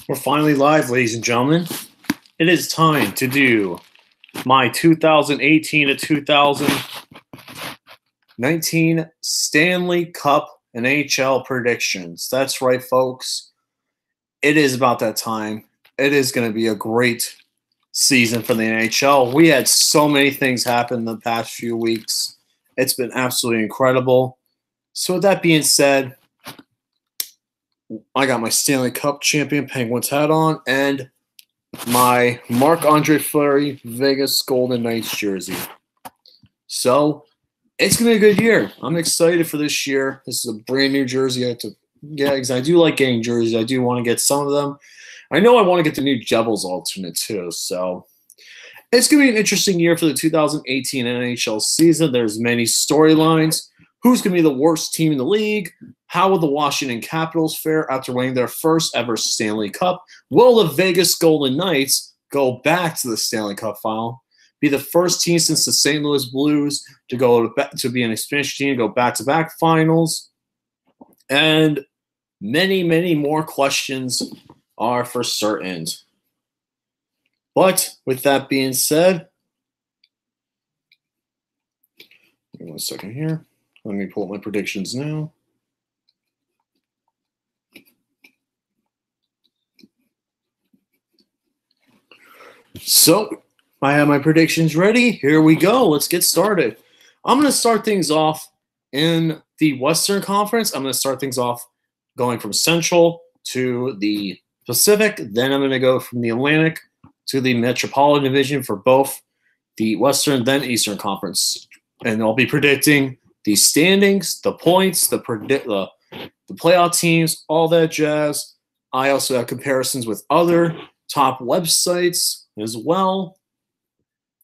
We're finally live, ladies and gentlemen. It is time to do my 2018 to 2019 Stanley Cup and NHL predictions. That's right, folks. It is about that time. It is going to be a great season for the NHL. We had so many things happen in the past few weeks. It's been absolutely incredible. So with that being said, I got my Stanley Cup champion Penguins hat on and my Marc-Andre Fleury Vegas Golden Knights jersey. So it's going to be a good year. I'm excited for this year. This is a brand new jersey I have to get because I do like getting jerseys. I do want to get some of them. I know I want to get the new Devils alternate too. So it's going to be an interesting year for the 2018 NHL season. There's many storylines. Who's going to be the worst team in the league? How will the Washington Capitals fare after winning their first ever Stanley Cup? Will the Vegas Golden Knights go back to the Stanley Cup final? Be the first team since the St. Louis Blues to go to be an expansion team, go back-to-back finals? And many, many more questions are for certain. But with that being said, give me 1 second here. Let me pull up my predictions now. So I have my predictions ready. Here we go. Let's get started. I'm going to start things off in the Western Conference. I'm going to start things off going from Central to the Pacific. Then I'm going to go from the Atlantic to the Metropolitan Division for both the Western then Eastern Conference. And I'll be predicting the standings, the points, the playoff teams, all that jazz. I also have comparisons with other top websites as well,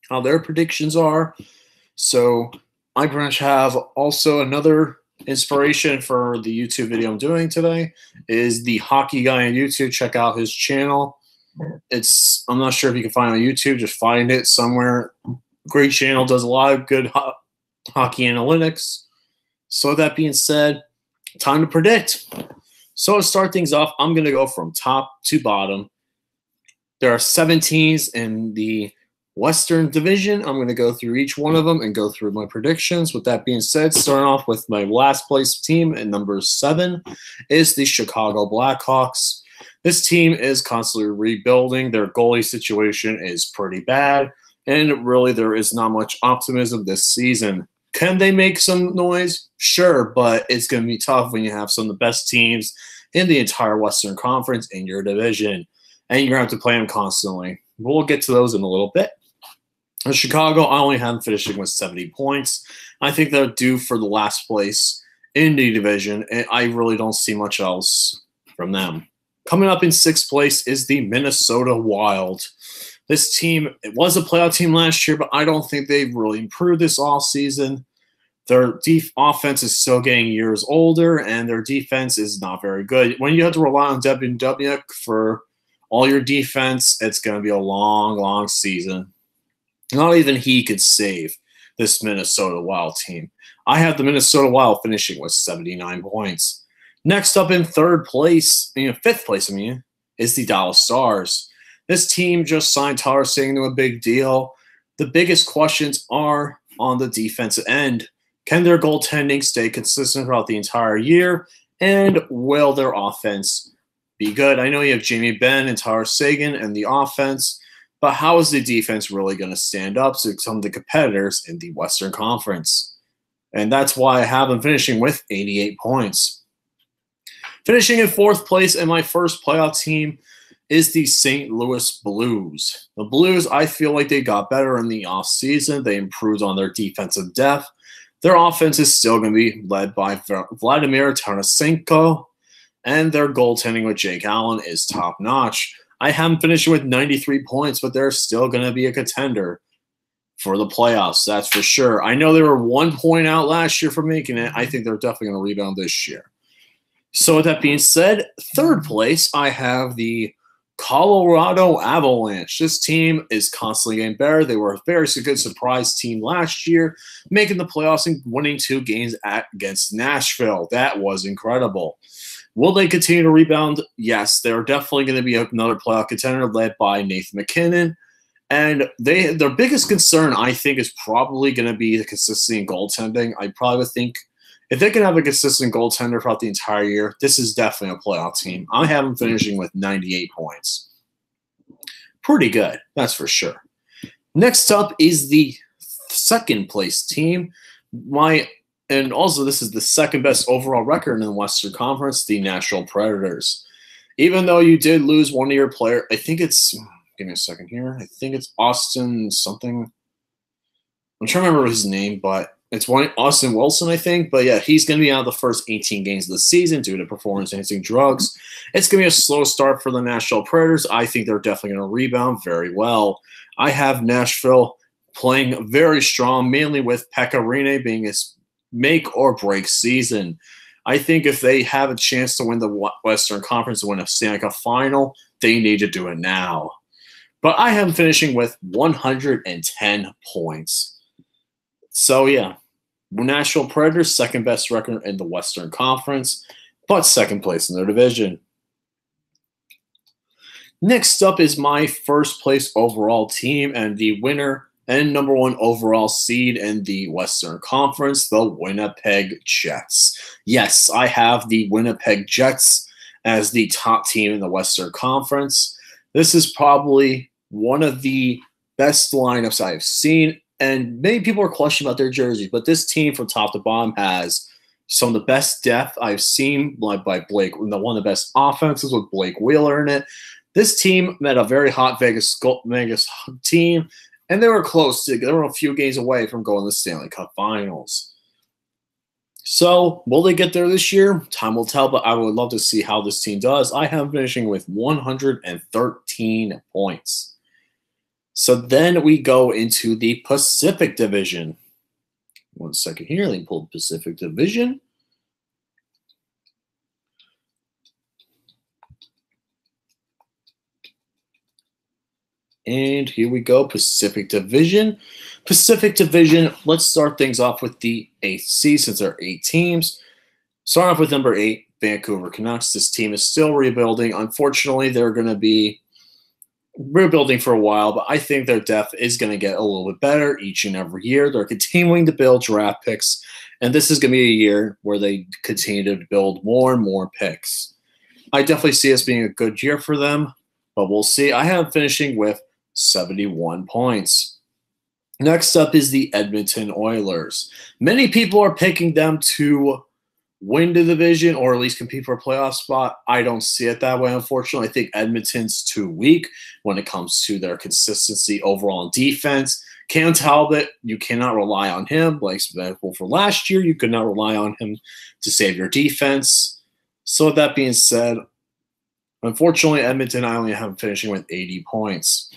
how their predictions are. So I pretty much have also another inspiration for the YouTube video I'm doing today is the hockey guy on YouTube. Check out his channel. I'm not sure if you can find it on YouTube. Just find it somewhere. Great channel, does a lot of good hockey analytics. So with that being said, time to predict. So to start things off, I'm going to go from top to bottom. There are 7 teams in the Western Division. I'm going to go through each one of them and go through my predictions. With that being said, starting off with my last place team at number 7 is the Chicago Blackhawks. This team is constantly rebuilding. Their goalie situation is pretty bad, and really there is not much optimism this season. Can they make some noise? Sure, but it's going to be tough when you have some of the best teams in the entire Western Conference in your division, and you're going to have to play them constantly. We'll get to those in a little bit. In Chicago, I only have them finishing with 70 points. I think they're due for the last place in the division, and I really don't see much else from them. Coming up in 6th place is the Minnesota Wild. This team, it was a playoff team last year, but I don't think they've really improved this offseason. Their offense is still getting years older, and their defense is not very good. When you have to rely on Devin Dubnyk for all your defense, it's going to be a long, long season. Not even he could save this Minnesota Wild team. I have the Minnesota Wild finishing with 79 points. Next up in 5th place, is the Dallas Stars. This team just signed Tyler Seguin to a big deal. The biggest questions are on the defensive end. Can their goaltending stay consistent throughout the entire year? And will their offense be good? I know you have Jamie Benn and Tyler Seguin and the offense, but how is the defense really going to stand up to some of the competitors in the Western Conference? And that's why I have them finishing with 88 points. Finishing in 4th place and my first playoff team is the St. Louis Blues. The Blues, I feel like they got better in the offseason. They improved on their defensive depth. Their offense is still going to be led by Vladimir Tarasenko, and their goaltending with Jake Allen is top-notch. I have them finishing with 93 points, but they're still going to be a contender for the playoffs, that's for sure. I know they were 1 point out last year from making it. I think they're definitely going to rebound this year. So with that being said, 3rd place, I have the Colorado Avalanche. This team is constantly getting better. They were a very good surprise team last year, making the playoffs and winning 2 games against Nashville. That was incredible. Will they continue to rebound? Yes, they're definitely going to be another playoff contender led by Nathan McKinnon. And their biggest concern, I think, is probably going to be the consistency in goaltending. I probably think if they can have a consistent goaltender throughout the entire year, this is definitely a playoff team. I have them finishing with 98 points. Pretty good, that's for sure. Next up is the second place team. And also this is the second best overall record in the Western Conference, the Nashville Predators. Even though you did lose one of your players, I think it's – give me a second here. I think it's Austin something. I'm trying to remember his name, but it's Austin Wilson, I think. But, yeah, he's going to be out of the first 18 games of the season due to performance-enhancing drugs. It's going to be a slow start for the Nashville Predators. I think they're definitely going to rebound very well. I have Nashville playing very strong, mainly with Pekka Rinne being his make-or-break season. I think if they have a chance to win the Western Conference and win a Stanley Cup final, they need to do it now. But I have them finishing with 110 points. So, yeah, Nashville Predators, second best record in the Western Conference, but second place in their division. Next up is my first place overall team and the winner and number one overall seed in the Western Conference, the Winnipeg Jets. Yes, I have the Winnipeg Jets as the top team in the Western Conference. This is probably one of the best lineups I've seen, and many people are questioning about their jerseys, but this team from top to bottom has some of the best depth I've seen, like by Blake, one of the best offenses with Blake Wheeler in it. This team met a very hot Vegas team, and they were close. They were a few games away from going to the Stanley Cup Finals. So, will they get there this year? Time will tell, but I would love to see how this team does. I have them finishing with 113 points. So then we go into the Pacific Division. One second here. Let me pull the Pacific Division. And here we go, Pacific Division. Pacific Division, let's start things off with the 8th seed since there are 8 teams. Starting off with number 8, Vancouver Canucks. This team is still rebuilding. Unfortunately, they're going to be rebuilding for a while, but I think their depth is going to get a little bit better each and every year. They're continuing to build draft picks, and this is going to be a year where they continue to build more and more picks. I definitely see this being a good year for them, but we'll see. I have them finishing with 71 points. Next up is the Edmonton Oilers. Many people are picking them to win the division or at least compete for a playoff spot. I don't see it that way, unfortunately. I think Edmonton's too weak when it comes to their consistency overall in defense. Cam Talbot, you cannot rely on him. Like for last year, you could not rely on him to save your defense. So with that being said, unfortunately, Edmonton, I only have them finishing with 80 points.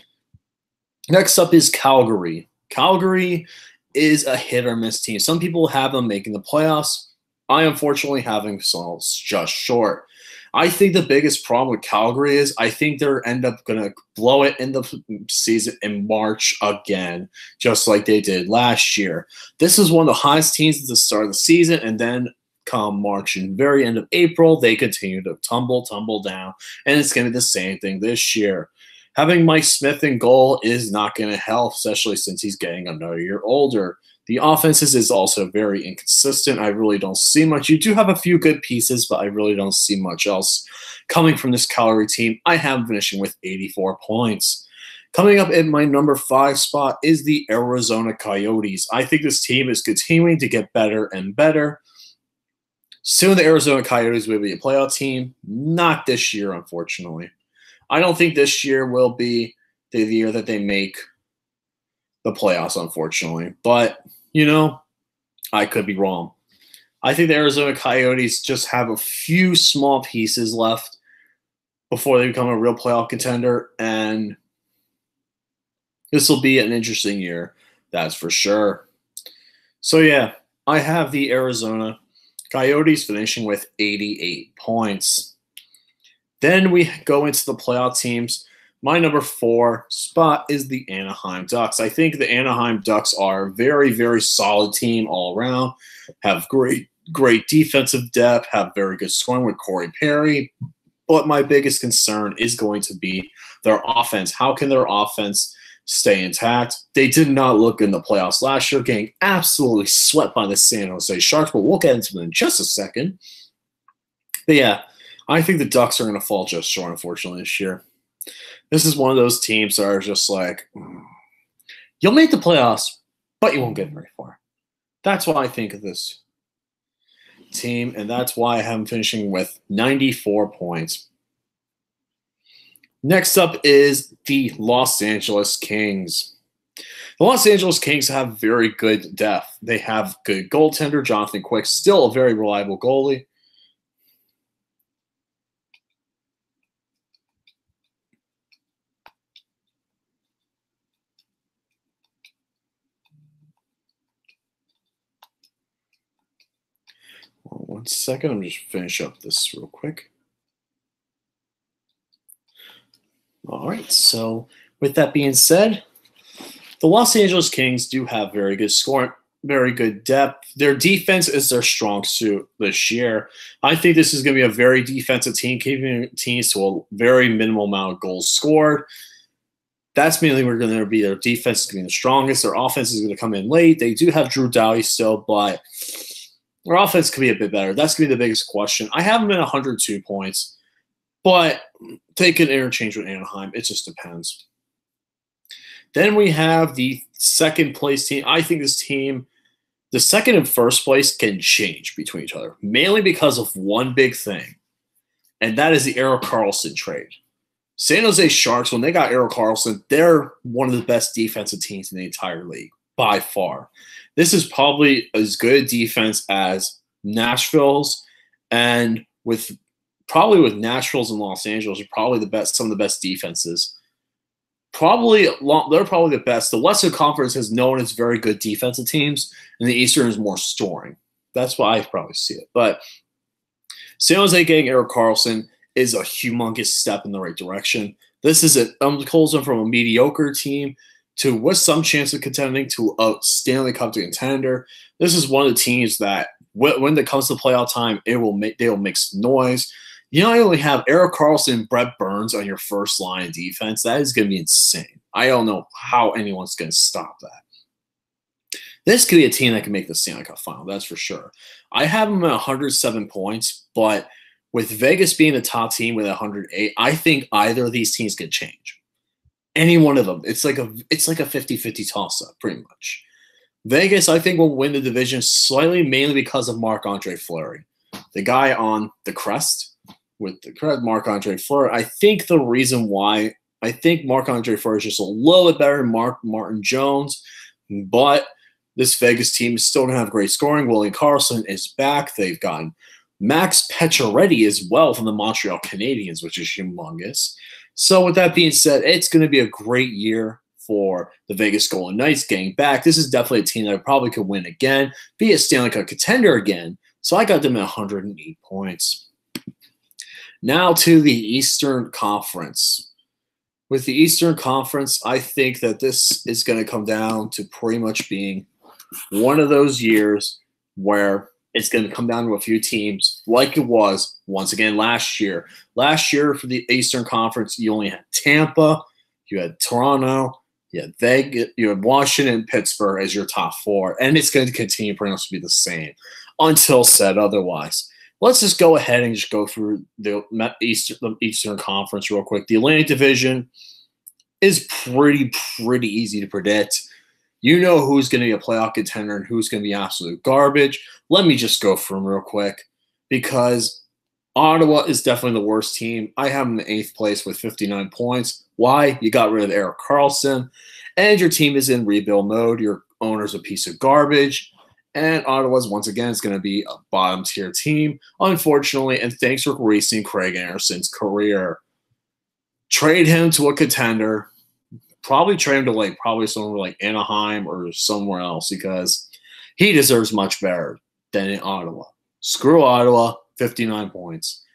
Next up is Calgary. Calgary is a hit-or-miss team. Some people have them making the playoffs. I unfortunately have them just short. I think the biggest problem with Calgary is I think they're end up going to blow it in the season in March again, just like they did last year. This is one of the hottest teams at the start of the season, and then come March and very end of April, they continue to tumble down, and it's going to be the same thing this year. Having Mike Smith in goal is not going to help, especially since he's getting another year older. The offenses is also very inconsistent. I really don't see much. You do have a few good pieces, but I really don't see much else coming from this Calgary team. I have them finishing with 84 points. Coming up in my number 5 spot is the Arizona Coyotes. I think this team is continuing to get better and better. Soon the Arizona Coyotes will be a playoff team. Not this year, unfortunately. I don't think this year will be the year that they make the playoffs, unfortunately. But, you know, I could be wrong. I think the Arizona Coyotes just have a few small pieces left before they become a real playoff contender, and this will be an interesting year, that's for sure. So, yeah, I have the Arizona Coyotes finishing with 88 points. Then we go into the playoff teams. My number 4 spot is the Anaheim Ducks. I think the Anaheim Ducks are a very, very solid team all around, have great great defensive depth, have very good scoring with Corey Perry. But my biggest concern is going to be their offense. How can their offense stay intact? They did not look good in the playoffs last year, getting absolutely swept by the San Jose Sharks, but we'll get into them in just a second. But yeah, I think the Ducks are going to fall just short, unfortunately, this year. This is one of those teams that are just like, you'll make the playoffs, but you won't get very far. That's what I think of this team, and that's why I have them finishing with 94 points. Next up is the Los Angeles Kings. The Los Angeles Kings have very good depth. They have good goaltender, Jonathan Quick, still a very reliable goalie. One second, I'm just finish up this real quick. All right, so with that being said, the Los Angeles Kings do have very good scoring, very good depth. Their defense is their strong suit this year. I think this is going to be a very defensive team, keeping teams to a very minimal amount of goals scored. That's mainly where going to be their defense is going to be the strongest. Their offense is going to come in late. They do have Drew Doughty still, but their offense could be a bit better. That's going to be the biggest question. I have them at 102 points, but they can interchange with Anaheim. It just depends. Then we have the second place team. I think this team, the second and first place, can change between each other, mainly because of one big thing, and that is the Erik Karlsson trade. San Jose Sharks, when they got Erik Karlsson, they're one of the best defensive teams in the entire league, by far. This is probably as good defense as Nashville's, and with Nashville's and Los Angeles are probably the best, some of the best defenses. They're probably the best. The Western Conference is known as very good defensive teams, and the Eastern is more scoring. That's why I probably see it. But San Jose getting Erik Karlsson is a humongous step in the right direction. This is calls them from a mediocre team to with some chance of contending to a Stanley Cup contender. This is one of the teams that when it comes to playoff time, they will make some noise. You not only have Erik Karlsson and Brett Burns on your first line of defense. That is going to be insane. I don't know how anyone's going to stop that. This could be a team that can make the Stanley Cup final, that's for sure. I have them at 107 points, but with Vegas being the top team with 108, I think either of these teams could change. Any one of them. It's like a 50-50 toss-up, pretty much. Vegas, I think, will win the division slightly, mainly because of Marc-Andre Fleury. The guy on the crest with the Marc-Andre Fleury. I think the reason why, I think Marc-Andre Fleury is just a little bit better than Martin Jones, but this Vegas team is still going to have great scoring. William Karlsson is back. They've gotten Max Pacioretty as well from the Montreal Canadiens, which is humongous. So with that being said, it's going to be a great year for the Vegas Golden Knights getting back. This is definitely a team that probably could win again, be a Stanley Cup contender again. So I got them at 108 points. Now to the Eastern Conference. With the Eastern Conference, I think that this is going to come down to pretty much being one of those years where it's going to come down to a few teams like it was once again last year. Last year for the Eastern Conference, you only had Tampa, you had Toronto, you had Vegas, you had Washington and Pittsburgh as your top four, and it's going to continue pretty much to be the same until said otherwise. Let's just go ahead and just go through the Eastern Conference real quick. The Atlantic Division is pretty easy to predict. You know who's going to be a playoff contender and who's going to be absolute garbage. Let me just go through them real quick because Ottawa is definitely the worst team. I have them in 8th place with 59 points. Why? You got rid of Erik Karlsson, and your team is in rebuild mode. Your owner's a piece of garbage. And Ottawa's, once again, is going to be a bottom-tier team, unfortunately, and thanks for wasting Craig Anderson's career. Trade him to a contender. Probably trade him to probably somewhere like Anaheim or somewhere else because he deserves much better than in Ottawa. Screw Ottawa, 59 points.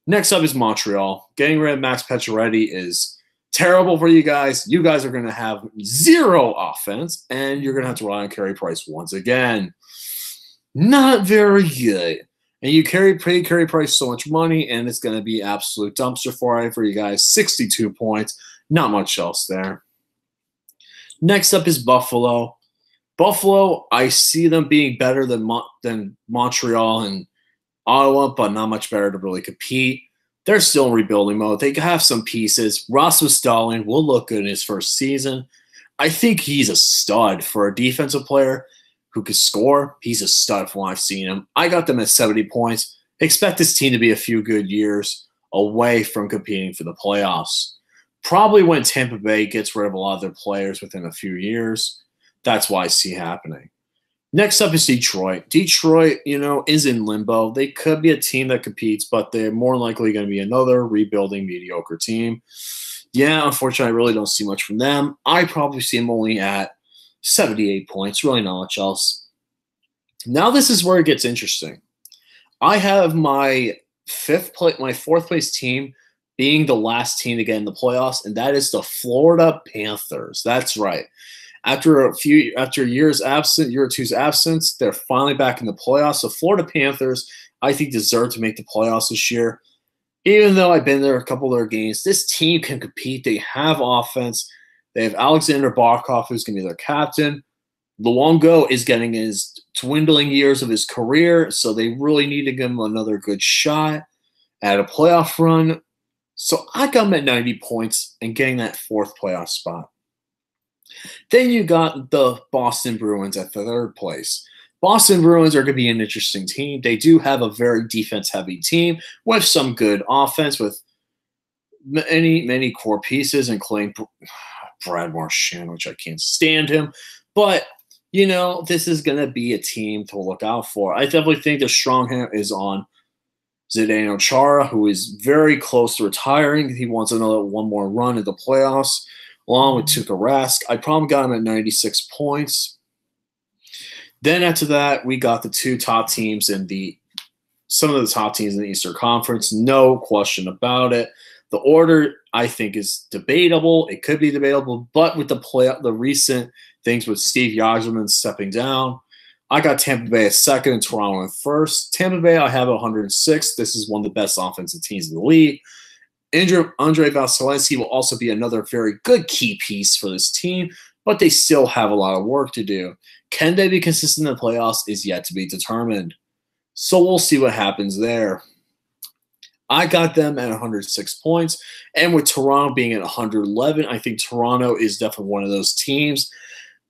Next up is Montreal. Getting rid of Max Pacioretty is terrible for you guys. You guys are going to have zero offense, and you're going to have to rely on Carey Price once again. Not very good. And you pay Carey Price so much money, and it's going to be absolute dumpster fire for you guys. 62 points. Not much else there. Next up is Buffalo. Buffalo, I see them being better than Montreal and Ottawa, but not much better to really compete. They're still in rebuilding mode. They have some pieces. Rasmus Dahlin will look good in his first season. I think he's a stud for a defensive player who could score. He's a stud from what I've seen him. I got them at 70 points. Expect this team to be a few good years away from competing for the playoffs. Probably when Tampa Bay gets rid of a lot of their players within a few years. That's why I see happening. Next up is Detroit. Detroit, is in limbo. They could be a team that competes, but they're more likely going to be another rebuilding mediocre team. Yeah, unfortunately, I really don't see much from them. I probably see them only at 78 points, really not much else. Now this is where it gets interesting. I have my fourth place team being the last team to get in the playoffs, and that is the Florida Panthers. That's right. After a year or two's absence, they're finally back in the playoffs. The Florida Panthers, I think, deserve to make the playoffs this year. Even though I've been there a couple of their games, this team can compete. They have offense. They have Alexander Barkov, who's going to be their captain. Luongo is getting his dwindling years of his career, so they really need to give him another good shot at a playoff run. So I got them at 90 points and getting that fourth playoff spot. Then you got the Boston Bruins at the third place. Boston Bruins are going to be an interesting team. They do have a very defense-heavy team with some good offense, with many core pieces, including Brad Marchand, which I can't stand him. But, this is going to be a team to look out for. I definitely think the strong hand is on Zdeno Chara, who is very close to retiring. He wants one more run at the playoffs, along with Tuukka Rask. I probably got him at 96 points. Then after that, we got the some of the top teams in the Eastern Conference. No question about it. The order, I think, is debatable. It could be debatable, but with the recent things with Steve Yzerman stepping down, I got Tampa Bay at second and Toronto at first. Tampa Bay, I have 106. This is one of the best offensive teams in the league. Andre Vasilevsky will also be another very good key piece for this team, but they still have a lot of work to do. Can they be consistent in the playoffs is yet to be determined. So we'll see what happens there. I got them at 106 points, and with Toronto being at 111, I think Toronto is definitely one of those teams.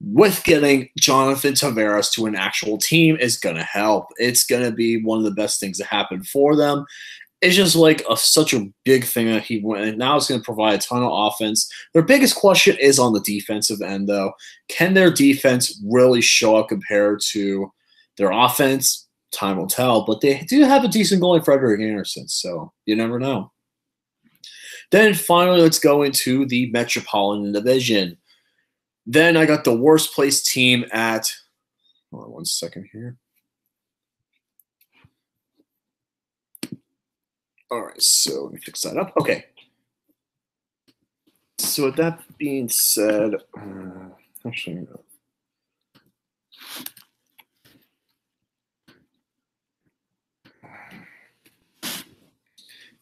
With getting Jonathan Tavares to an actual team is going to help. It's going to be one of the best things to happen for them. It's just like such a big thing that he went, and now it's going to provide a ton of offense. Their biggest question is on the defensive end, though. Can their defense really show up compared to their offense? Time will tell, but they do have a decent goalie, Frederik Andersen, so you never know. Then finally, let's go into the Metropolitan Division. Then I got the worst placed team at, hold on 1 second here. All right, so let me fix that up. Okay. So with that being said, actually, no.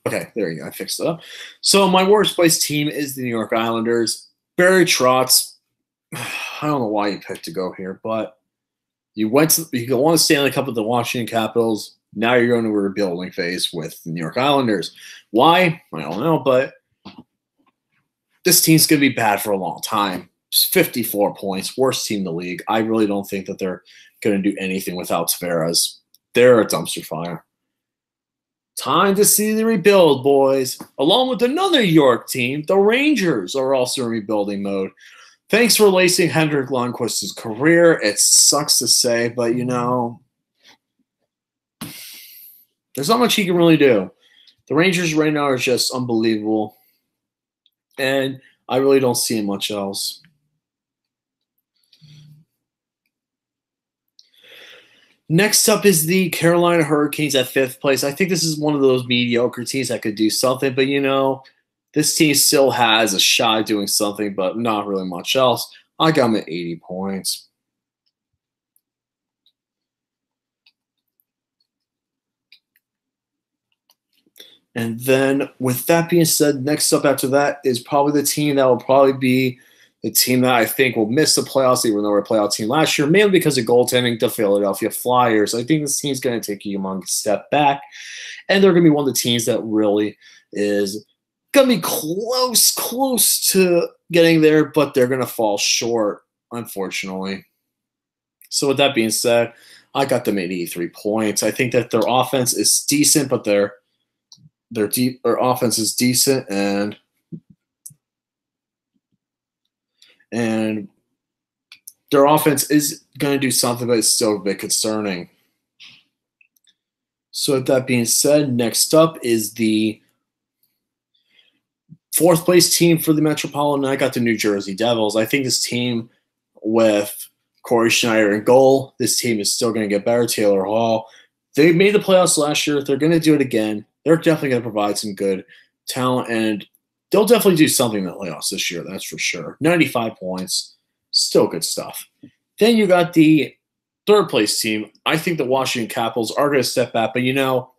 Okay, there you go. I fixed it up. So my worst placed team is the New York Islanders. Barry Trotz, I don't know why you picked to go here, but you won a Stanley Cup with the Washington Capitals. Now you're going to a rebuilding phase with the New York Islanders. Why? I don't know, but this team's going to be bad for a long time. 54 points, worst team in the league. I really don't think that they're going to do anything without Tavares. They're a dumpster fire. Time to see the rebuild, boys. Along with another York team, the Rangers are also in rebuilding mode. Thanks for lacing Henrik Lundqvist's career. It sucks to say, but there's not much he can really do. The Rangers right now are just unbelievable, and I really don't see much else. Next up is the Carolina Hurricanes at 5th place. I think this is one of those mediocre teams that could do something, but this team still has a shot at doing something, but not really much else. I got them at 80 points. And then with that being said, next up after that is probably the team that will probably be the team that I think will miss the playoffs, even though we're a playoff team last year, mainly because of goaltending, the Philadelphia Flyers. I think this team's going to take a humongous step back, and they're going to be one of the teams that really is going to be close to getting there, but they're going to fall short, unfortunately. So with that being said, I got them at 83 points. I think that their offense is decent, but their offense is decent, and their offense is going to do something, but it's still a bit concerning. So with that being said, next up is the fourth place team for the Metropolitan. I got the New Jersey Devils. I think this team with Corey Schneider in goal, this team is still going to get better. Taylor Hall. They made the playoffs last year. They're going to do it again. They're definitely going to provide some good talent, and they'll definitely do something in the playoffs this year, that's for sure. 95 points. Still good stuff. Then you got the third place team. I think the Washington Capitals are going to step back, but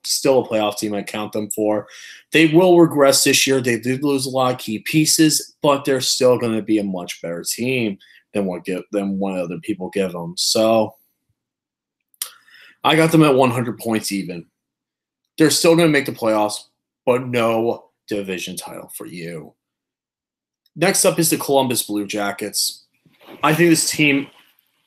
still a playoff team I count them for. They will regress this year. They did lose a lot of key pieces, but they're still going to be a much better team than what other people give them. So I got them at 100 points even. They're still going to make the playoffs, but no division title for you. Next up is the Columbus Blue Jackets. I think this team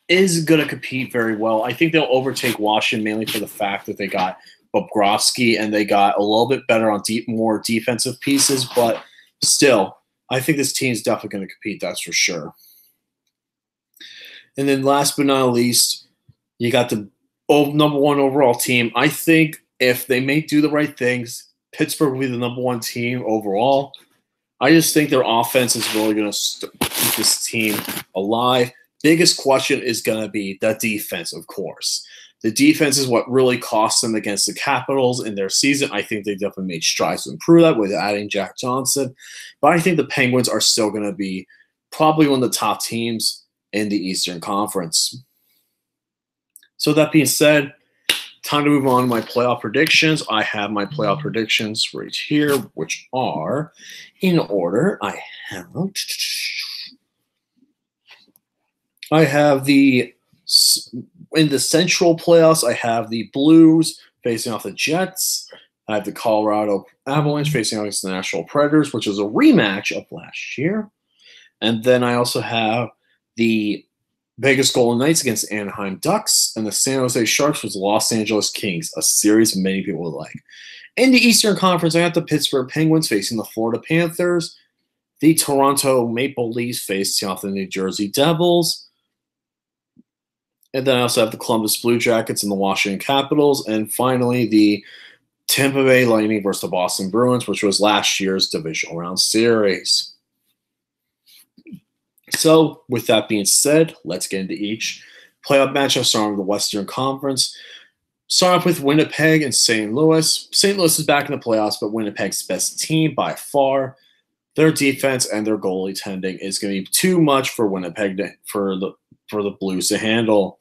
is going to compete very well. I think they'll overtake Washington mainly for the fact that they got Bobrovsky and they got a little bit better on more defensive pieces, but still, I think this team is definitely going to compete, that's for sure. And then last but not least, you got the number one overall team. I think if they may do the right things, Pittsburgh will be the number one team overall. I just think their offense is really going to keep this team alive. Biggest question is going to be the defense, of course. The defense is what really cost them against the Capitals in their season. I think they definitely made strides to improve that with adding Jack Johnson. But I think the Penguins are still going to be probably one of the top teams in the Eastern Conference. So that being said, time to move on to my playoff predictions. I have my playoff predictions right here, which are in order. I have in the Central playoffs, I have the Blues facing off the Jets. I have the Colorado Avalanche facing off the Nashville Predators, which is a rematch of last year. And then I also have the Vegas Golden Knights against Anaheim Ducks, and the San Jose Sharks with Los Angeles Kings, a series many people would like. In the Eastern Conference, I have the Pittsburgh Penguins facing the Florida Panthers. The Toronto Maple Leafs facing off the New Jersey Devils. And then I also have the Columbus Blue Jackets and the Washington Capitals. And finally, the Tampa Bay Lightning versus the Boston Bruins, which was last year's divisional round series. So, with that being said, let's get into each playoff matchup starting with the Western Conference. Start off with Winnipeg and St. Louis. St. Louis is back in the playoffs, but Winnipeg's best team by far. Their defense and their goalie tending is going to be too much for Winnipeg for the Blues to handle.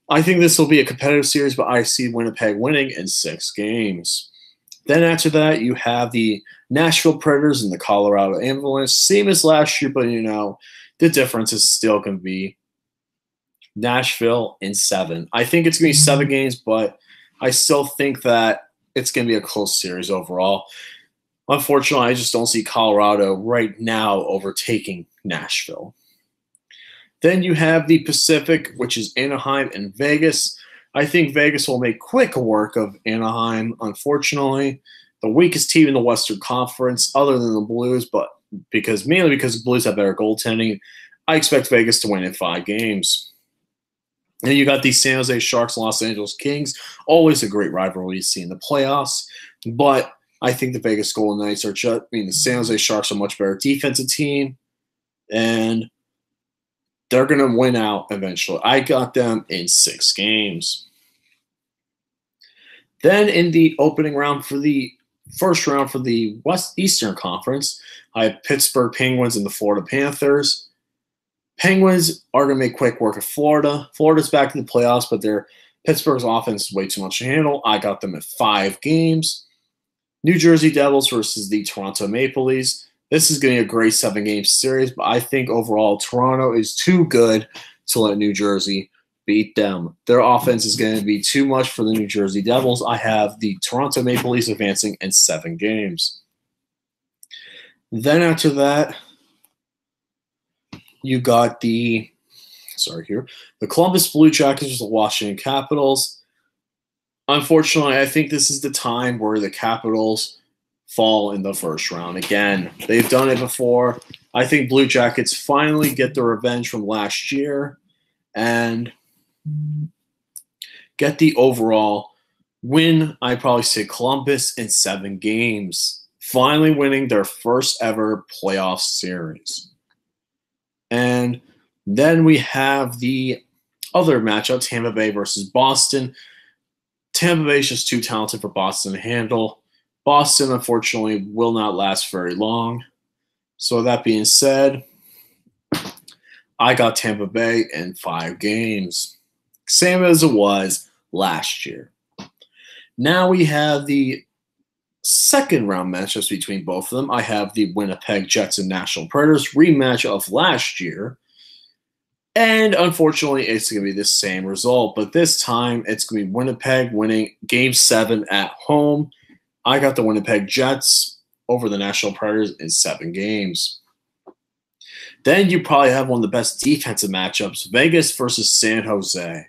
I think this will be a competitive series, but I see Winnipeg winning in 6 games. Then after that, you have the Nashville Predators and the Colorado Avalanche. Same as last year, but the difference is still going to be Nashville in 7. I think it's going to be 7 games, but I still think that it's going to be a close series overall. Unfortunately, I just don't see Colorado right now overtaking Nashville. Then you have the Pacific, which is Anaheim and Vegas. I think Vegas will make quick work of Anaheim, unfortunately. The weakest team in the Western Conference, other than the Blues, but mainly because the Blues have better goaltending, I expect Vegas to win in 5 games. And you got the San Jose Sharks and Los Angeles Kings. Always a great rivalry to see in the playoffs. But I think the Vegas Golden Knights the San Jose Sharks are a much better defensive team. And they're going to win out eventually. I got them in 6 games. Then in the opening round for the first round for the Eastern Conference, I have Pittsburgh Penguins and the Florida Panthers. Penguins are going to make quick work of Florida. Florida's back in the playoffs, but Pittsburgh's offense is way too much to handle. I got them at 5 games. New Jersey Devils versus the Toronto Maple Leafs. This is going to be a great 7-game series, but I think overall Toronto is too good to let New Jersey beat them. Their offense is going to be too much for the New Jersey Devils. I have the Toronto Maple Leafs advancing in 7 games. Then after that, you got the Columbus Blue Jackets versus the Washington Capitals. Unfortunately, I think this is the time where the Capitals fall in the first round again. They've done it before. I think Blue Jackets finally get the revenge from last year and get the overall win. I'd probably say Columbus in 7 games, finally winning their first ever playoff series. And then we have the other matchup, Tampa Bay versus Boston. Tampa Bay is just too talented for Boston to handle. Boston, unfortunately, will not last very long. So that being said, I got Tampa Bay in 5 games. Same as it was last year. Now we have the second round matchups between both of them. I have the Winnipeg Jets and Nashville Predators rematch of last year. And unfortunately, it's going to be the same result. But this time, it's going to be Winnipeg winning Game 7 at home. I got the Winnipeg Jets over the Nashville Predators in 7 games. Then you probably have one of the best defensive matchups, Vegas versus San Jose.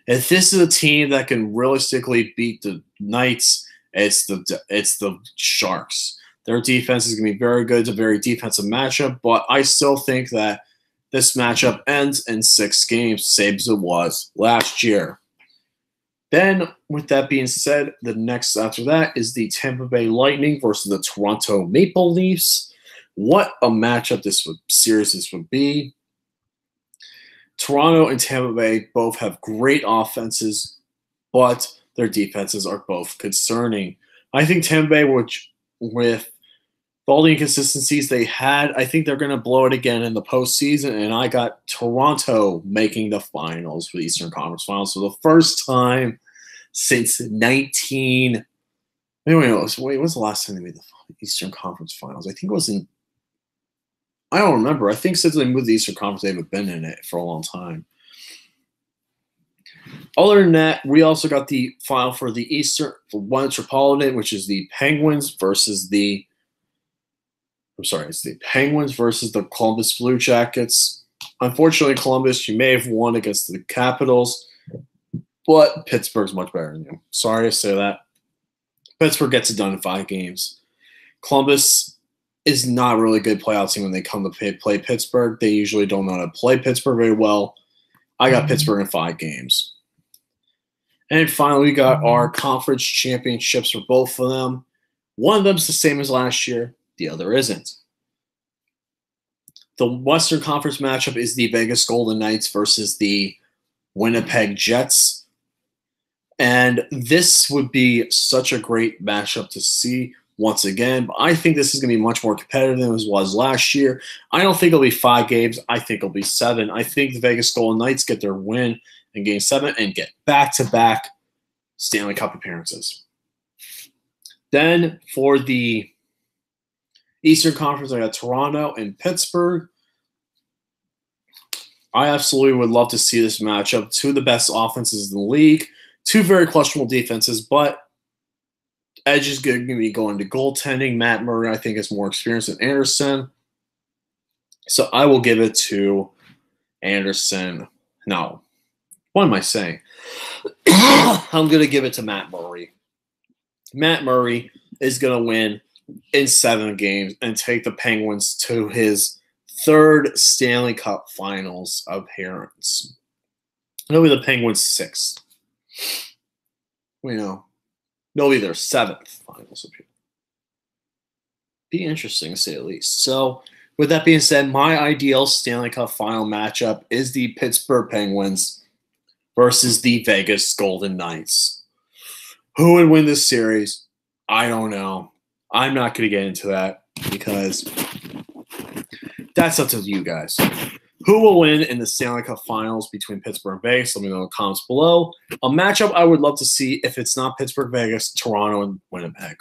If this is a team that can realistically beat the Knights, it's the Sharks. Their defense is going to be very good. It's a very defensive matchup, but I still think that this matchup ends in 6 games, same as it was last year. Then, with that being said, the next after that is the Tampa Bay Lightning versus the Toronto Maple Leafs. What a matchup this would be. Toronto and Tampa Bay both have great offenses, but their defenses are both concerning. I think Tampa Bay, with all the inconsistencies they had, I think they're going to blow it again in the postseason, and I got Toronto making the finals for the Eastern Conference Finals for the first time since when's the last time they made the Eastern Conference Finals? I think it was I don't remember. I think since they moved the Eastern Conference, they haven't been in it for a long time. Other than that, we also got the final for the Metropolitan, which is the Penguins versus the Columbus Blue Jackets. Unfortunately, Columbus, you may have won against the Capitals, but Pittsburgh's much better than you. Sorry to say that. Pittsburgh gets it done in 5 games. Columbus is not a really good playoff team when they come to play Pittsburgh. They usually don't know how to play Pittsburgh very well. I got Pittsburgh in 5 games. And finally, we got our conference championships for both of them. One of them's the same as last year. The other isn't. The Western Conference matchup is the Vegas Golden Knights versus the Winnipeg Jets. And this would be such a great matchup to see once again. But I think this is going to be much more competitive than it was last year. I don't think it'll be 5 games. I think it'll be 7. I think the Vegas Golden Knights get their win in Game 7 and get back-to-back Stanley Cup appearances. Then for the Eastern Conference, I got Toronto and Pittsburgh. I absolutely would love to see this matchup. 2 of the best offenses in the league. 2 very questionable defenses, but edge is going to be going to goaltending. Matt Murray, I think, has more experience than Anderson. So I will give it to Anderson. No. What am I saying? I'm going to give it to Matt Murray. Matt Murray is going to win in 7 games and take the Penguins to his 3rd Stanley Cup Finals appearance. It'll be the Penguins' 6th. They'll be their 7th Finals appearance. Be interesting to say the least. So, with that being said, my ideal Stanley Cup Final matchup is the Pittsburgh Penguins versus the Vegas Golden Knights. Who would win this series? I don't know. I'm not going to get into that because that's up to you guys. Who will win in the Stanley Cup Finals between Pittsburgh and Vegas? Let me know in the comments below. A matchup I would love to see if it's not Pittsburgh, Vegas, Toronto, and Winnipeg.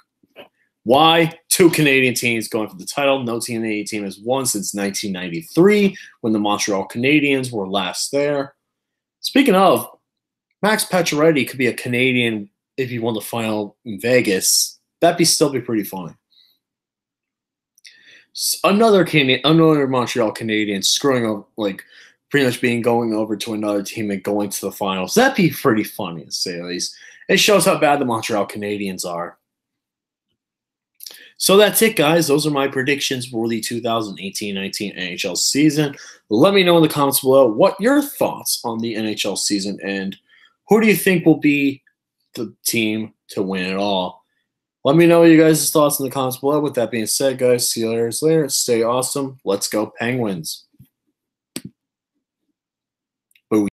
Why? Two Canadian teams going for the title. No Canadian team has won since 1993 when the Montreal Canadiens were last there. Speaking of, Max Pacioretty could be a Canadian if he won the final in Vegas. That'd still be pretty funny. Another Montreal Canadian screwing up, like pretty much going over to another team and going to the finals. That'd be pretty funny to say the least. It shows how bad the Montreal Canadiens are. So that's it, guys. Those are my predictions for the 2018-19 NHL season. Let me know in the comments below what your thoughts on the NHL season and who do you think will be the team to win it all. Let me know you guys' thoughts in the comments below. With that being said, guys, see you later. Stay awesome. Let's go Penguins.